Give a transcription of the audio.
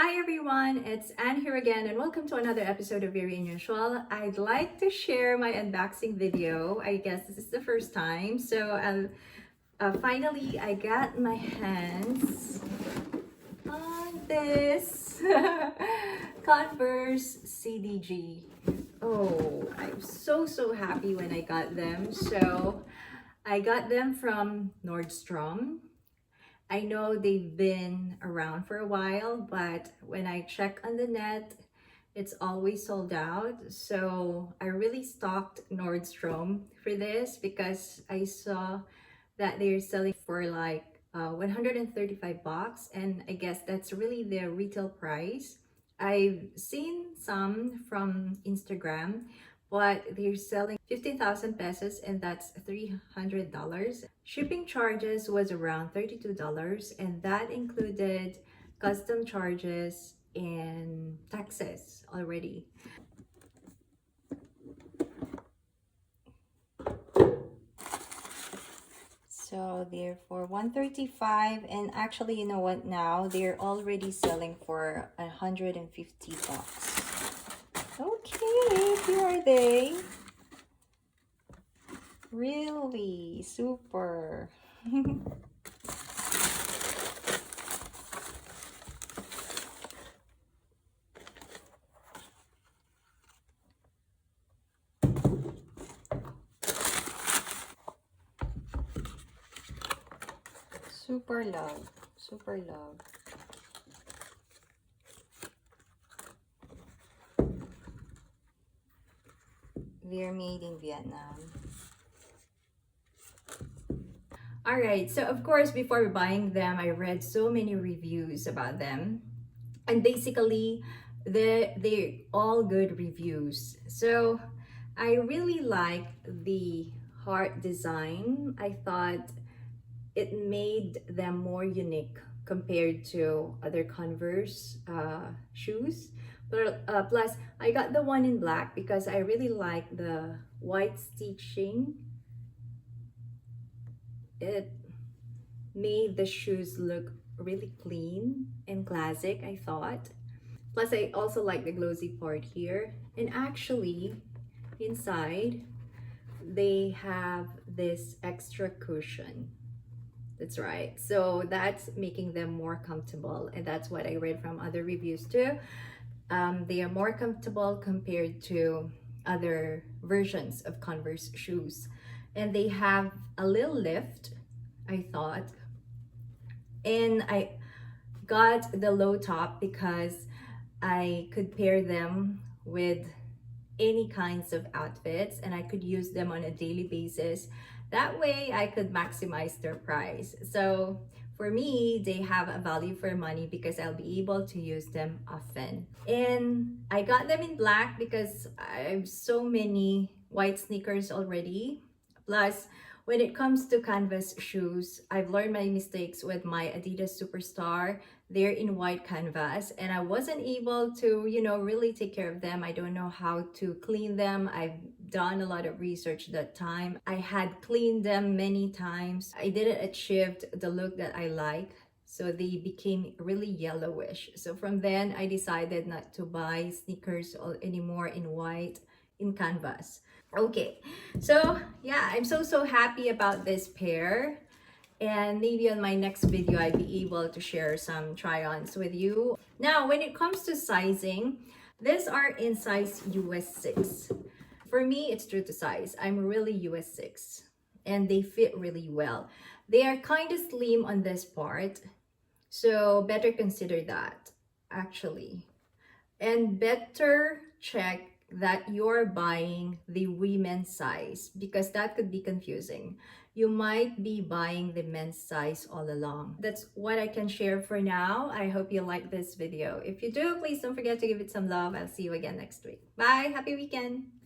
Hi everyone, it's Anne here again and welcome to another episode of Very Unusual. I'd like to share my unboxing video. I guess this is the first time. So finally I got my hands on this Converse CDG. Oh, I'm so happy when I got them. So I got them from Nordstrom. I know they've been around for a while, but when I check on the net, it's always sold out. So I really stalked Nordstrom for this because I saw that they're selling for like 135 bucks, and I guess that's really the retail price. I've seen some from Instagram, but they're selling 15,000 pesos, and that's $300. Shipping charges was around $32, and that included custom charges and taxes already. So they're for 135, and actually, you know what, now they're already selling for 150 bucks. Okay, here are they. Really super. Super love, super love. They're made in Vietnam. Alright, so of course, before buying them, I read so many reviews about them. And basically, they're all good reviews. So I really like the heart design. I thought it made them more unique compared to other Converse shoes. But plus, I got the one in black because I really like the white stitching. It made the shoes look really clean and classic, I thought. Plus, I also like the glossy part here. And actually, inside, they have this extra cushion. That's right. So that's making them more comfortable. And that's what I read from other reviews too. They are more comfortable compared to other versions of Converse shoes. And they have a little lift, I thought. And I got the low top because I could pair them with any kinds of outfits and I could use them on a daily basis. That way I could maximize their price. So for me, they have a value for money because I'll be able to use them often. And I got them in black because I have so many white sneakers already. Plus, when it comes to canvas shoes, I've learned my mistakes with my Adidas Superstar. They're in white canvas and I wasn't able to, really take care of them. I don't know how to clean them. I've done a lot of research that time. I had cleaned them many times. I didn't achieve the look that I like. So they became really yellowish. So from then, I decided not to buy sneakers anymore in white in canvas. Okay, so yeah, I'm so happy about this pair. And maybe on my next video, I'd be able to share some try-ons with you. Now, when it comes to sizing, these are in size US 6. For me, it's true to size. I'm really US 6 and they fit really well. They are kind of slim on this part, so better consider that actually. And better check that you're buying the women's size because that could be confusing. You might be buying the men's size all along. That's what I can share for now. I hope you like this video. If you do, please don't forget to give it some love. I'll see you again next week. Bye. Happy weekend.